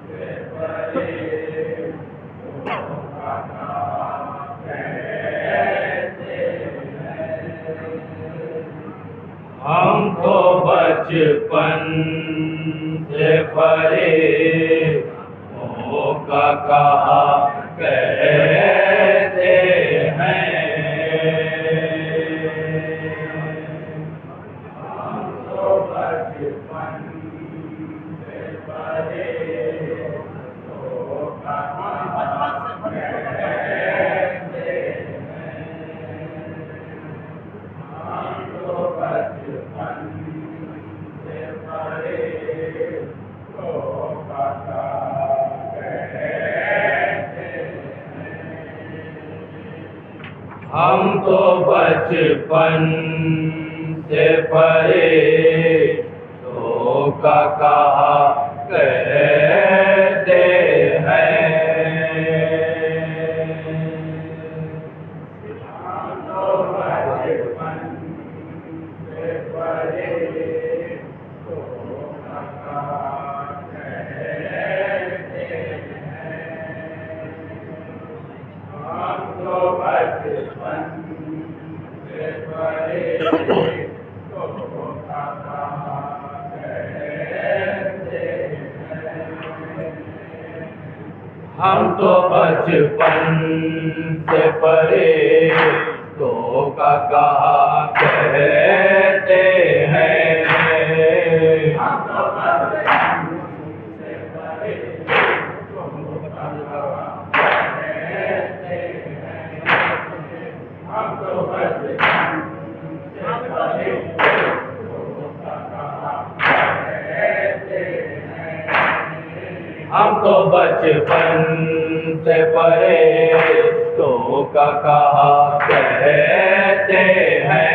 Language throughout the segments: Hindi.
से परे कहते हैं। हम तो बचपन से परे होगा कहा कहते हैं। हम तो बचपन से परे होगा कहा कहते हैं। हम तो बचपन से परे होगा कहा हम तो बचपन से परे धोखा कहा कहते हैं। हम तो बचपन से परे धोखा कहा कहते हैं। हम तो बचपन से परे धोखा कहा कहते हैं। हम तो बचपन से परे धोखा कहा कहते हैं। हम तो बचपन से परे धोखा कहा कहते हैं।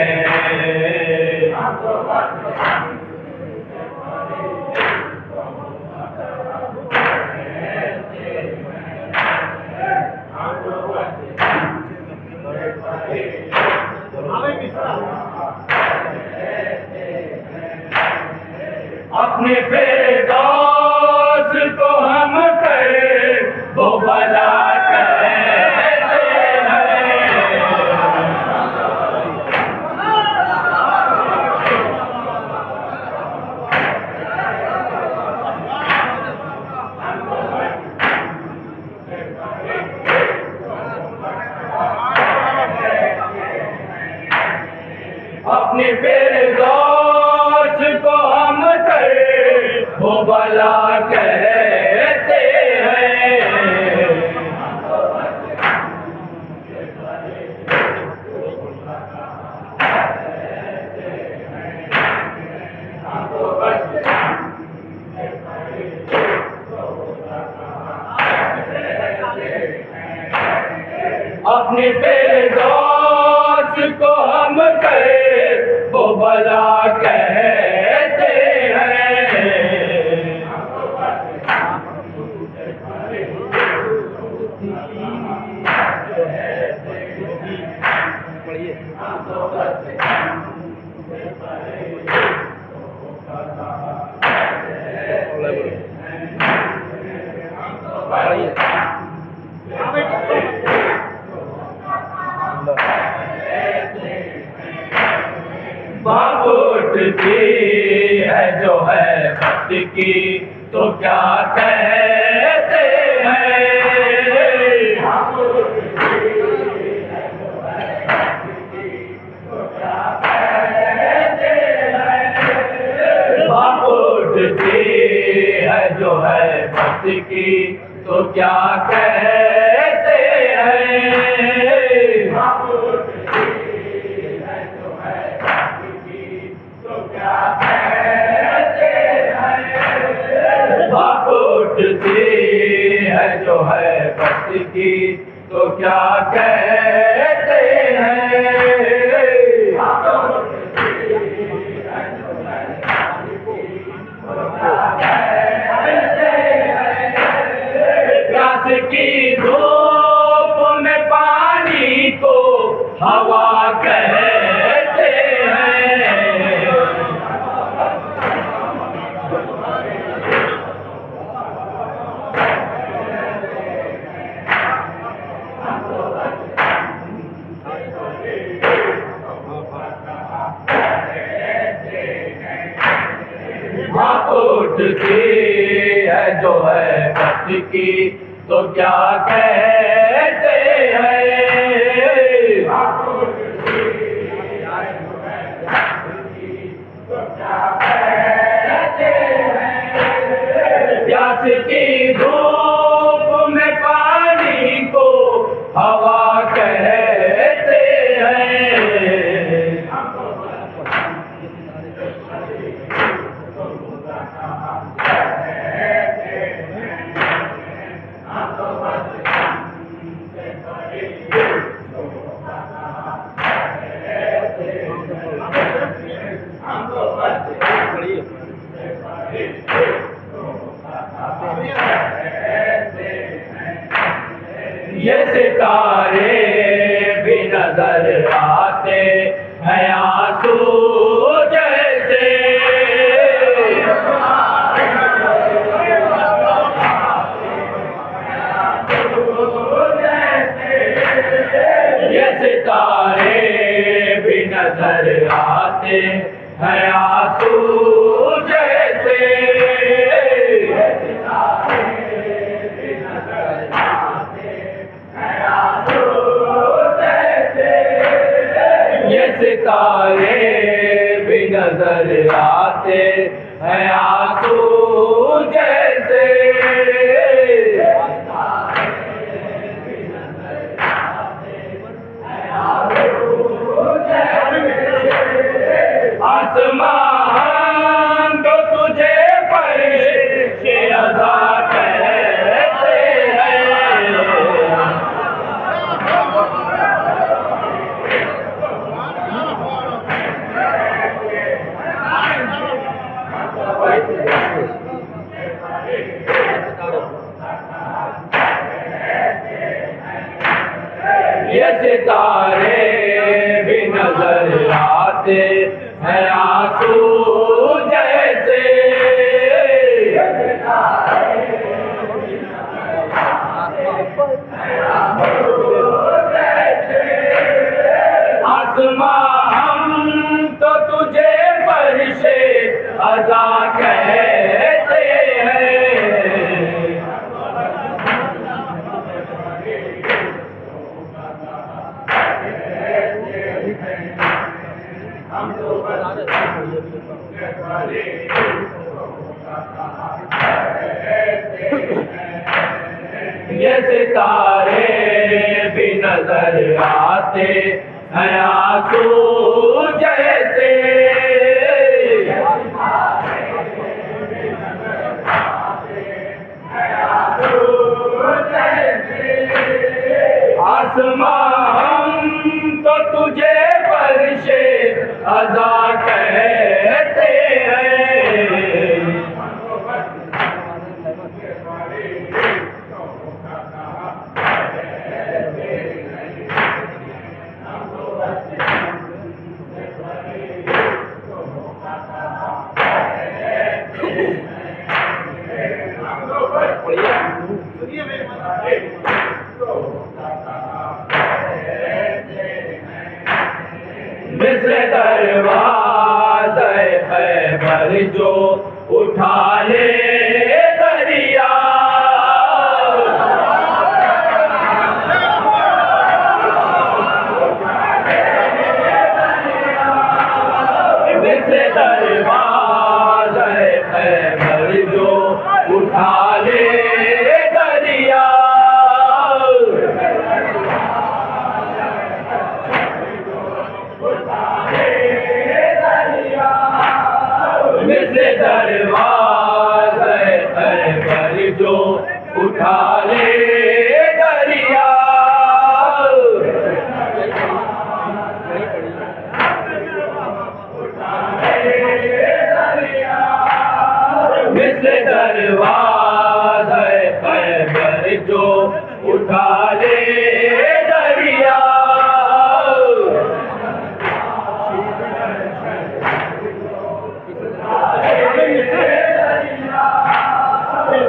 हम तो बचपन से परे धोखा कहा कहते हैं। हम तो बचपन से परे धोखा कहा कहते हैं। हम तो बचपन से परे धोखा कहा कहते हैं। हम तो बचपन से परे अपने फिरदौस को हम करे वो भला कहते हैं। अपने फिरदौस को हम करे वो भला कहते हैं। अपने फिरदौस को हम करे वो भला कहते हैं। बात उठती है जो है भक्त की तो क्या कहते हैं। बात उठती है जो है भक्त की तो क्या कहते हैं। बात उठती है जो है भक्त की तो क्या कहते हैं। प्यास की धूप में पानी को हवा कहते हैं। उठती है जो है पथ की तो क्या कहते हैं। प्यास की धूप में पानी को हवा कहते हैं। ये सितारे भी नजर आते हैं आंसू जैसे। ये सितारे भी नजर आते हैं आंसू जैसे। ये सितारे भी नजर आते हैं आंसू जैसे। आसमान तो तुझे फरिश्ते अज़ा कहते हैं। ये सितारे भी नजर आते हैं आंसू जैसे। आसमान हम तो तुझे फरिश्ते अज़ा कहते हैं। ये सितारे भी नजर आते हैं आंसू जैसे। आसमान तो तुझे फरिश्ते अज़ा कहते हैं। मिस्र दरवाज़े खैबर जो उठा ले दरिया। मिस्र दरवाज़े खैबर जो उठा ले दरिया। मिस्र दरवाज़े खैबर जो उठा ले दरिया। मिस्र दरवाज़े खैबर जो उठा ले दरिया।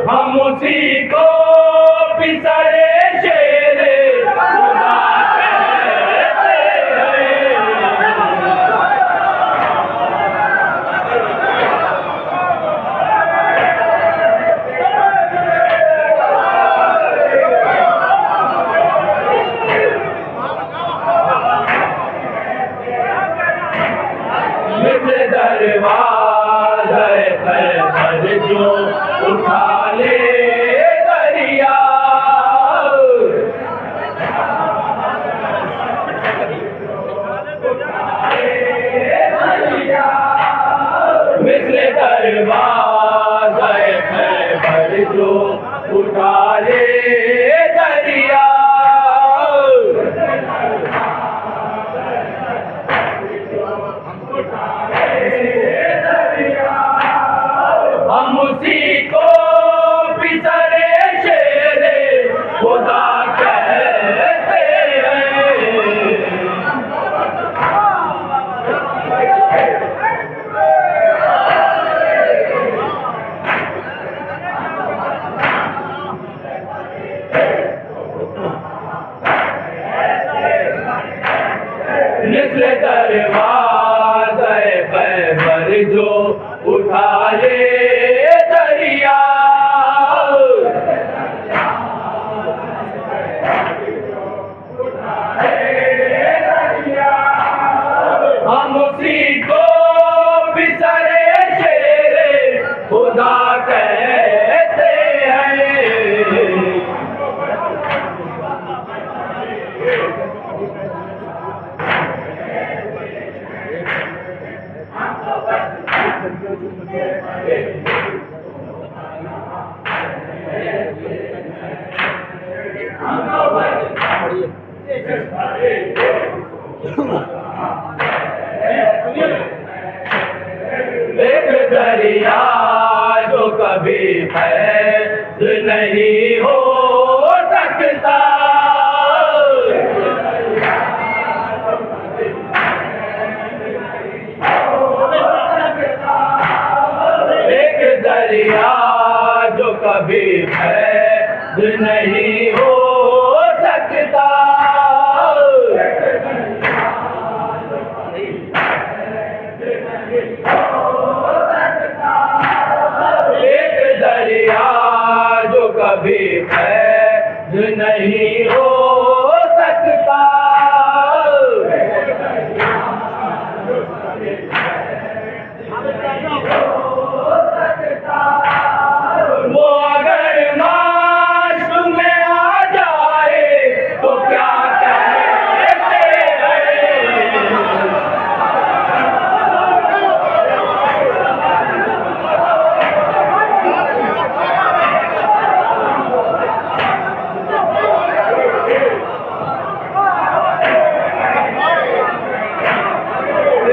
हम उसी को पिसरे शेरे खुदा कहते हैं। दरवाज़े खैबर जो उठा ले दरिया, मिस्र दरवाज़े खैबर जो उठा ले दरिया, हम उसी को पिसरे शेरे खुदा कहते हैं। मिस्र दरवाज़े खैबर जो उठा ले दरिया, हम उसी को पिसरे शेरे खुदा कहते हैं। एक दरिया जो कभी फैल नहीं हो सकता, एक दरिया जो कभी फैल नहीं हो सकता, एक दरिया जो कभी फैल नहीं हो सकता, वो अगर माश्क में आ जाए तो क्या कहते हैं।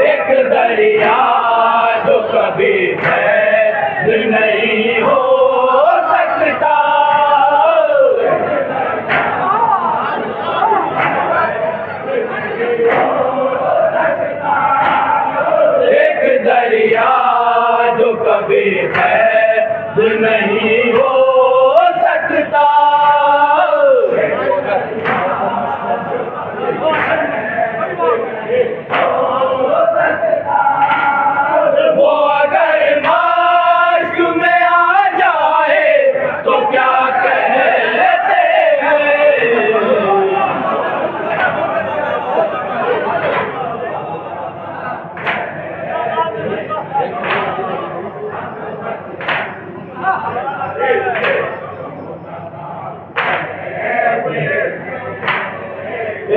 एक दरिया जो कभी फैल नहीं हो सकता, एक दरिया जो कभी फैल नहीं हो सकता, वो अगर माश्क में आ जाए तो क्या कहते हैं।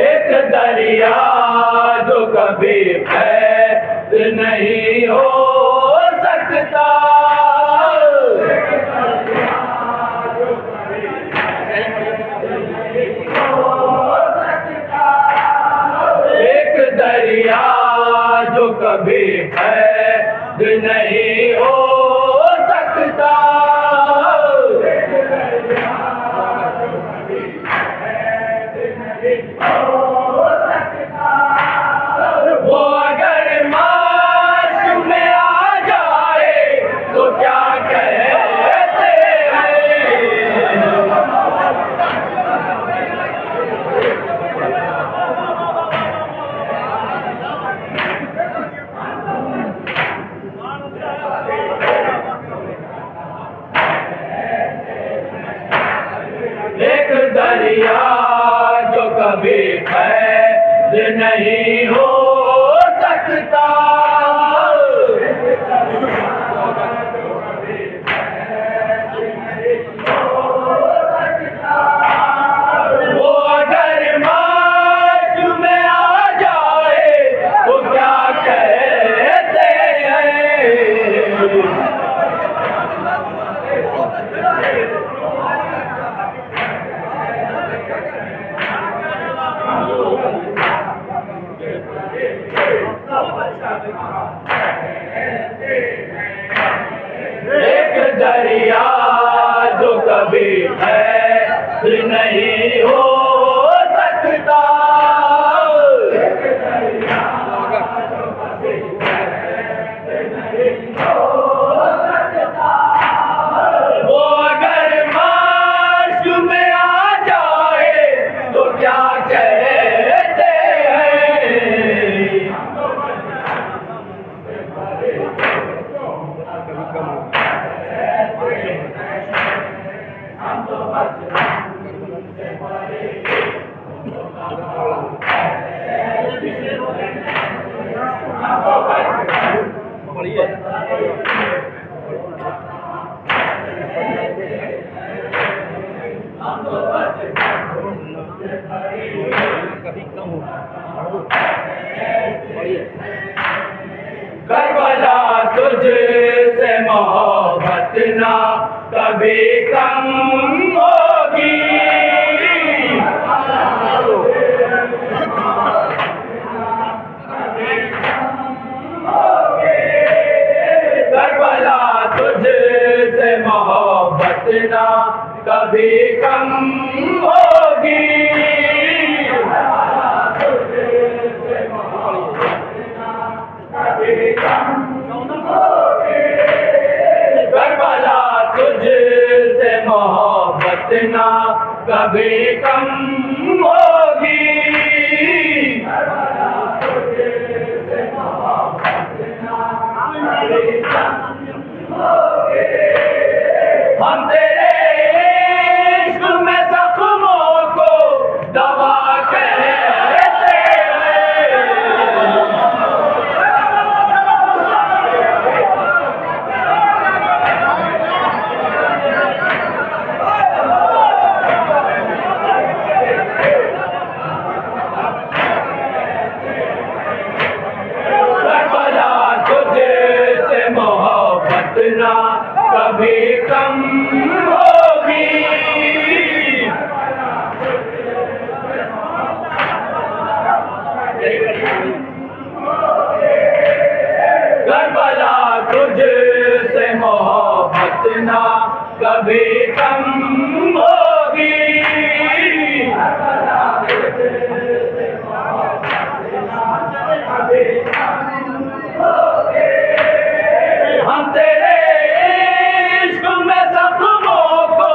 एक दरिया जो कभी फैल नहीं हो सकता, एक दरिया जो कभी फैल नहीं हो सकता, वो अगर माश्क में आ जाए तो क्या कहते हैं। एक दरिया जो कभी फैल नहीं हो सकता, एक दरिया जो कभी है नहीं हो सकता, वो अगर मार्श में आ जाए तो क्या कहते हैं। करबला तुझसे मोहब्बत ना कभी कम होगी, करबला तुझसे मोहब्बत ना कभी कम होगी। करबला तुझसे मोहब्बत ना कभी कम होगी, हम तेरे इश्क में जख्मों को दवा कहते हैं। करबला तुझसे मोहब्बत ना कभी कम होगी, करबला तुझसे मोहब्बत ना कभी कम होगी। हम तेरे इश्क में जख्मों को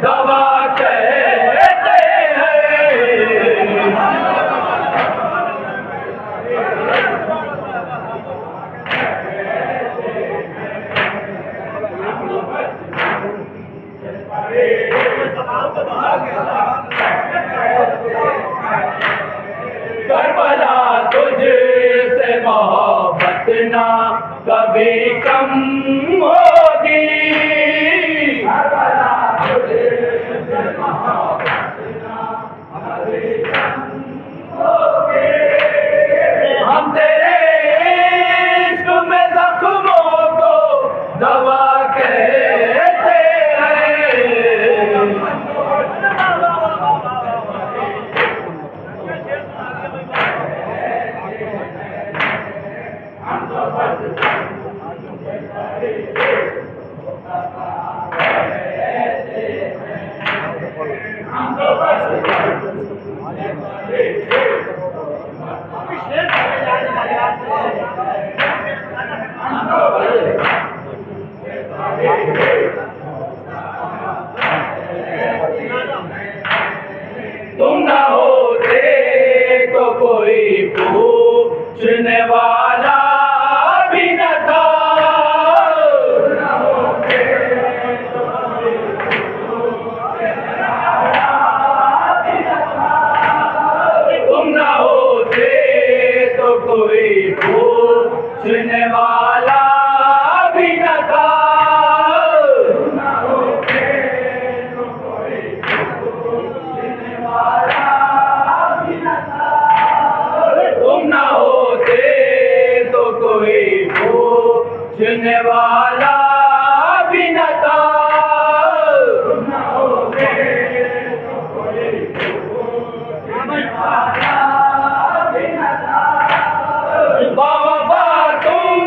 दवा कहते हैं। करबला तुझसे मोहब्बत ना कभी कम होगी, हम तेरे इश्क में जख्मों को दवा कहते हैं। तुम ना होते तो कोई पूछने वाला भी न था, तुम ना होते तो कोई पूछने वाला भी न था। तुम ना होते तो कोई पूछने वाला भी न था। बाबा तुम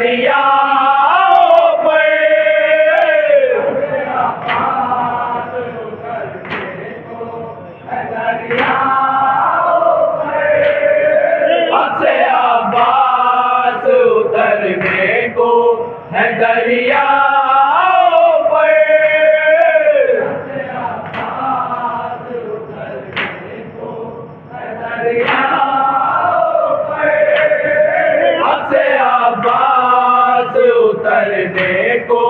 दरियाओं पर हमसे अब्बास उतरने को है दरियाओं पर हमसे अब्बास उतरने को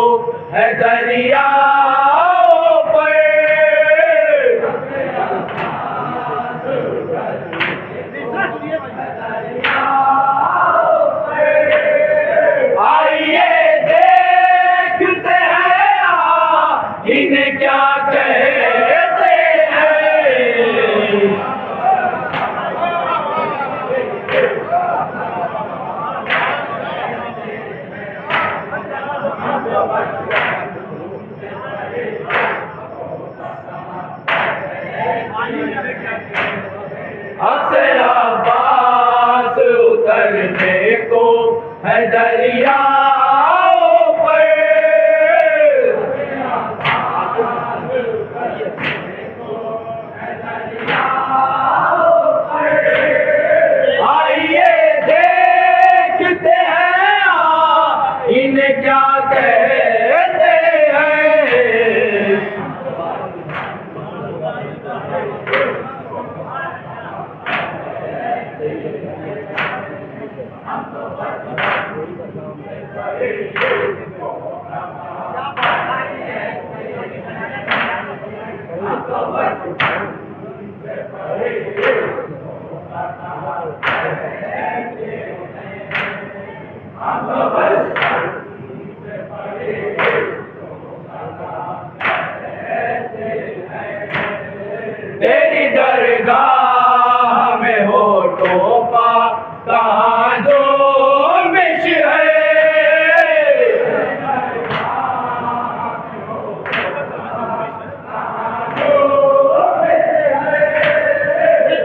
है दरियाओं पर आइए देखते हैं इन्हें क्या कहते हैं। हमसे अब्बास उतरने को है दरियाओं पर आइए देखते हैं इन्हें क्या कहते हैं। तेरी दरगाह में हो टोपा कहाँ जो मिश है।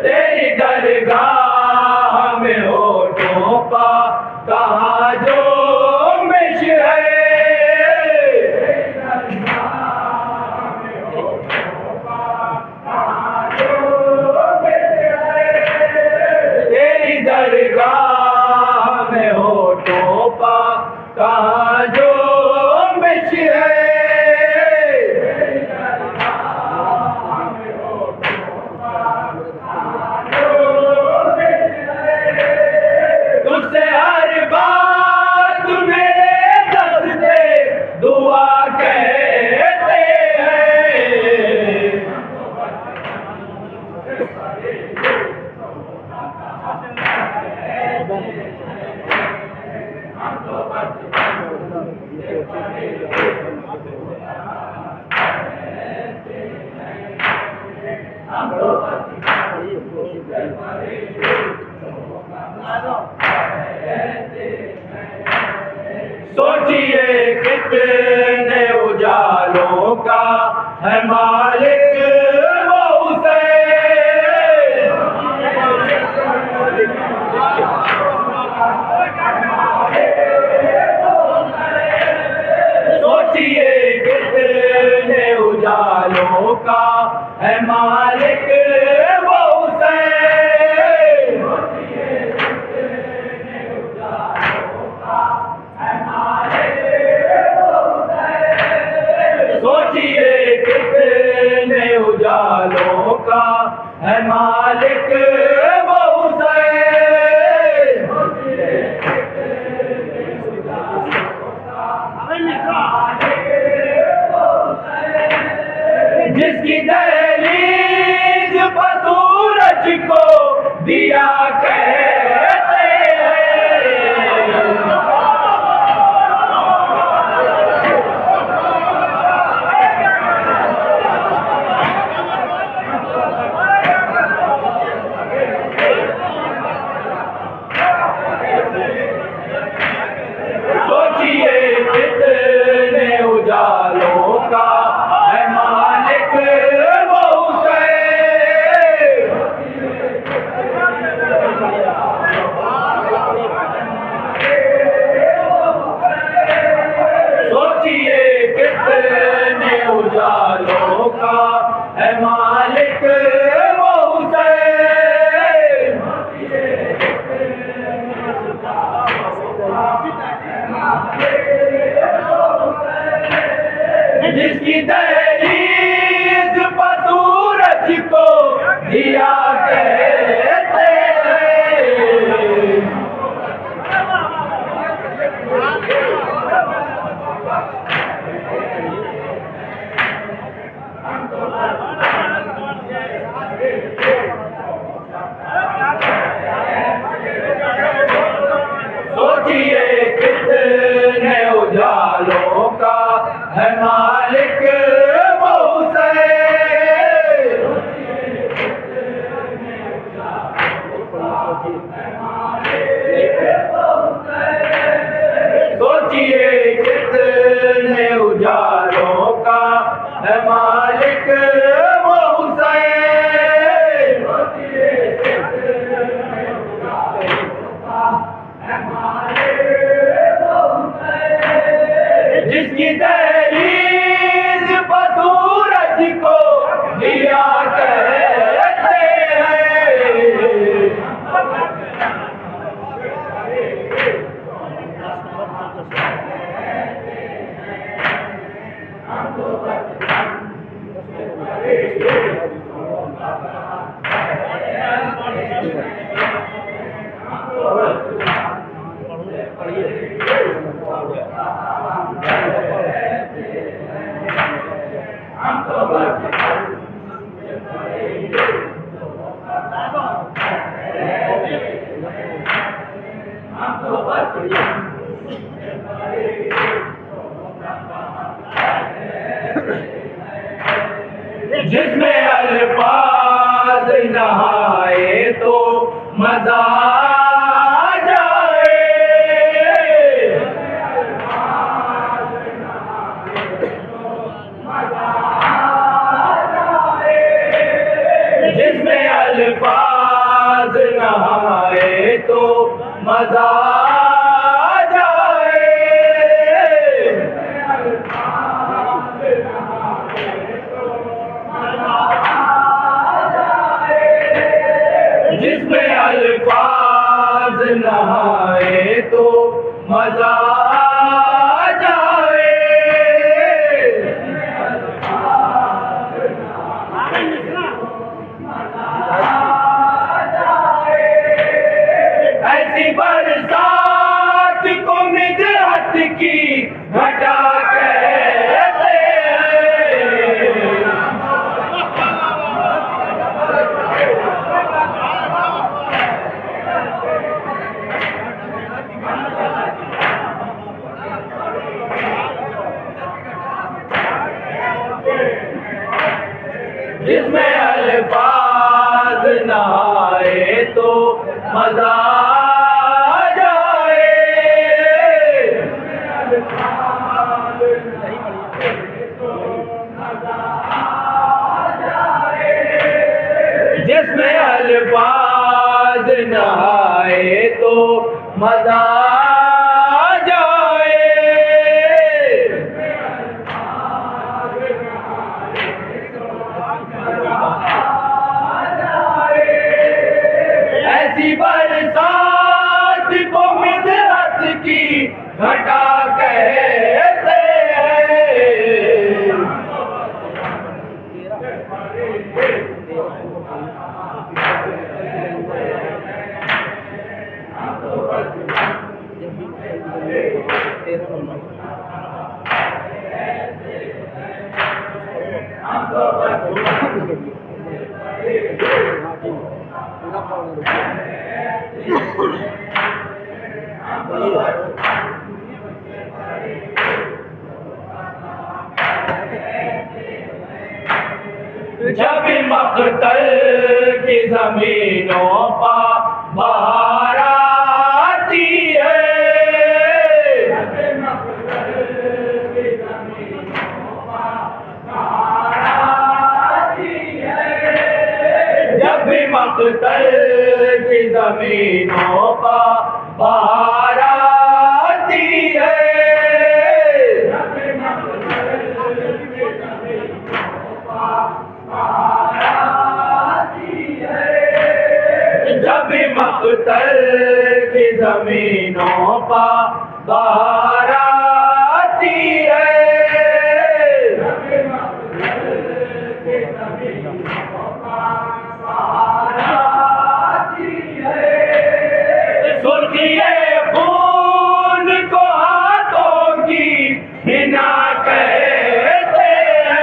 तेरी दरगाह में हो टोपा कहाँ जो मिश है। तेरी दरगाह में हो टोपा कहाँ जो मिश है। तुझसे हर बात मेरे दस्ते दुआ कहते हैं। सोचिए कितने उजालों का है मालिक वो हुसैन। सोचिए कितने उजालों का है मालिक वो हुसैन। सोचिए कितने उजालों का है मालिक वो हुसैन। जिसकी दहलीज पर सूरज को दिया कहते हैं। सोचिए कितने उजालों का है मालिक वो हुसैन। है मालिक वो हुसैन। जिसकी दहलीज पर सूरज को दिया कहते हैं। सोचिए कितने उजालों का है मालिक वो हुसैन। सोचिए कितने उजालों का है मालिक वो हुसैन। जिसकी दहलीज पर सूरज को दिया कहते हैं। जिसमें अल्फाज नहाए तो मजा आ जाए। जिसमें अल्फाज नहाए तो मजा आ जाए। जिसमें अल्फाज नहाए तो मजा आ जाए। ऐसी बरसात को मिदहत की घटा कहते हैं। जिसमें अल्फाज नहाए तो मजा आ जाए। जिसमें अल्फाज नहाए तो मजा आ जाए। ऐसी बरसात को मिदहत की घटा कहते हैं। जब मक़तल की ज़मीनों पर बहार आती है। जब भी मक़तल की ज़मीनों पर बहार आती है। भी मक्तल की जमीनों पर बाहर आती है, सुर्खिए खून को हाथों की हिना कहते हैं।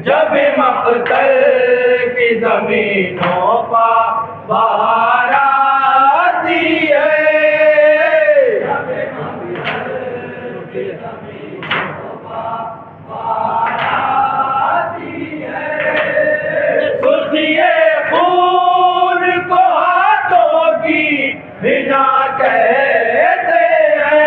जब मक्तल की जमीनों पर बाहर आती है, सुर्खिए खून को हाथों की बिना कहते हैं।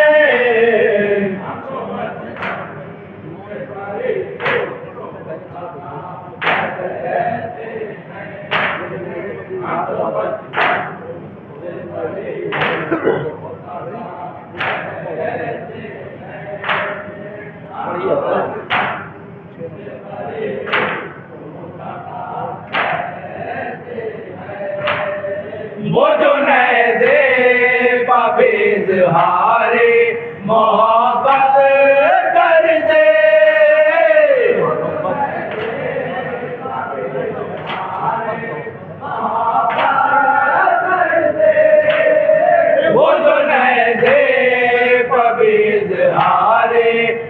वो जो नैज़े बेइज़हारे मोहब्बत कर दे, वो जो नैज़े बेइज़हारे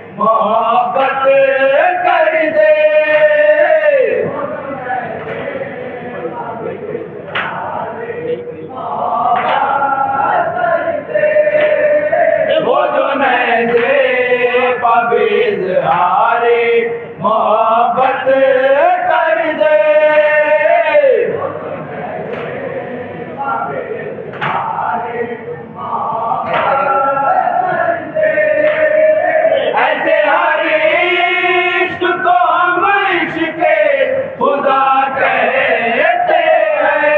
मोहब्बत कर दे, वो जो नैज़े बेइज़हारे मोहब्बत कर दे, ऐसे हर इश्क को हम इश्क़े खुदा कहते हैं।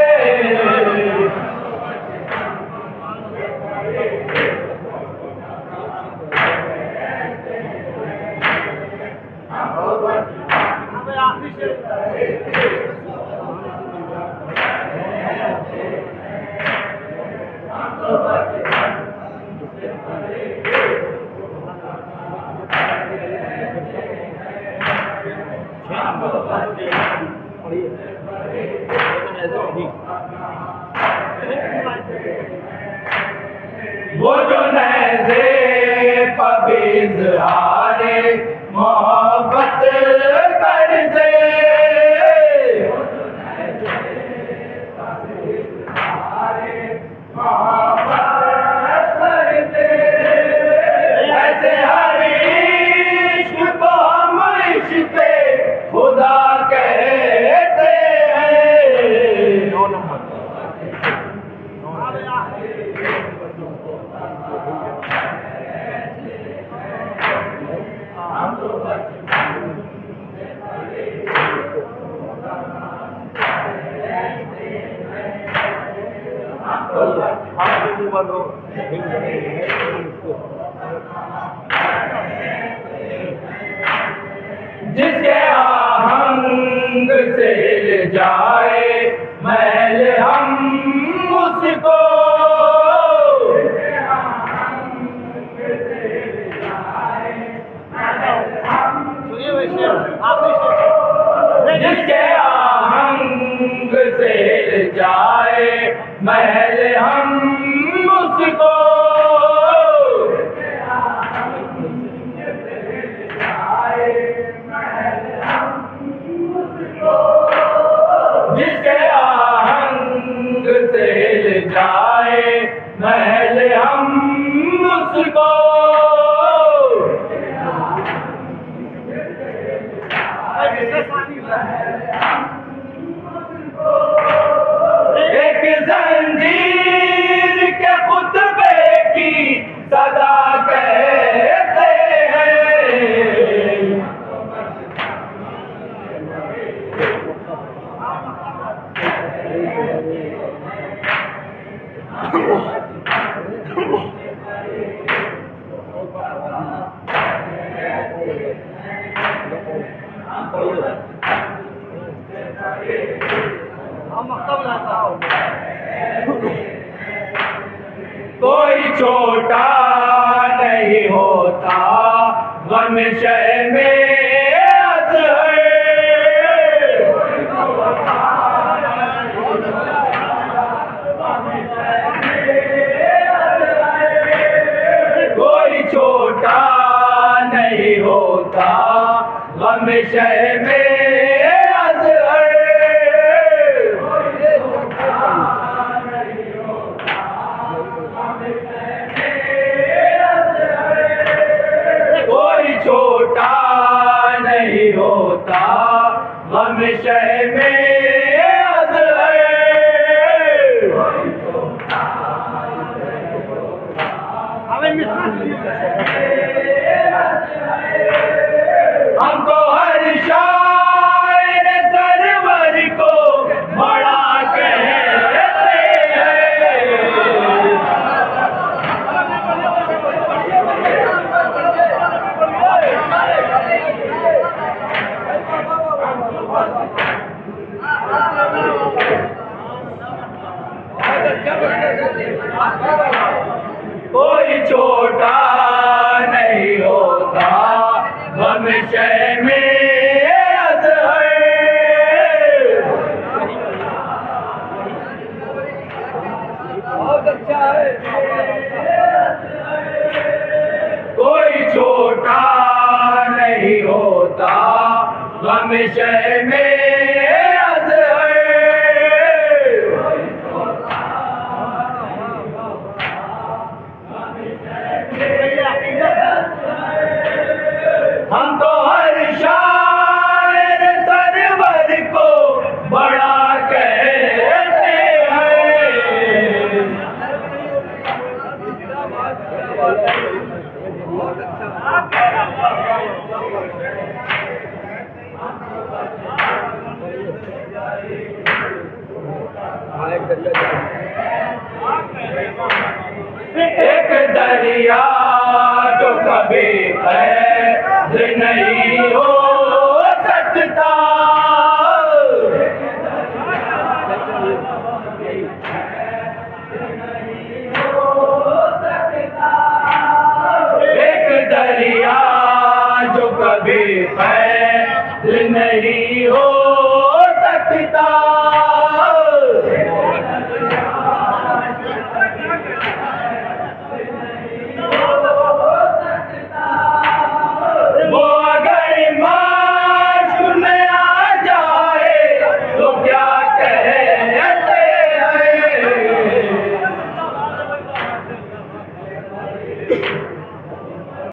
वो जो नैज़े बेइज़हारे मोहब्बत कर दे, ऐसे हर इश्क को हम इश्क़े खुदा कहते हैं। जिसके आहंग से हिल जाए महल हम उसको, जिसके आहंग से हिल जाए महल हम उसको, जिसके आहंग से हिल जाए महल हम उसको, एक जंजीर के खुतबे की सदा कहते हैं। कोई छोटा नहीं होता गम शह में अज़हर। कोई छोटा नहीं होता गम शह में अज़हर। कोई छोटा नहीं होता गम शह में अज़हर। हमको हर शायर सरवर को बड़ा कहते हैं। कोई छोटा नहीं होता गम शह में अज़हर। बहुत अच्छा है। कोई छोटा नहीं होता गम शह में अज़हर। हम तो हर शायर सरवर को बड़ा कहते हैं। एक दरिया जो कभी कैद नहीं हो सकता। एक दरिया जो कभी कैद नहीं हो सकता। वो अगर माश में आ जाए तो क्या कहते हैं।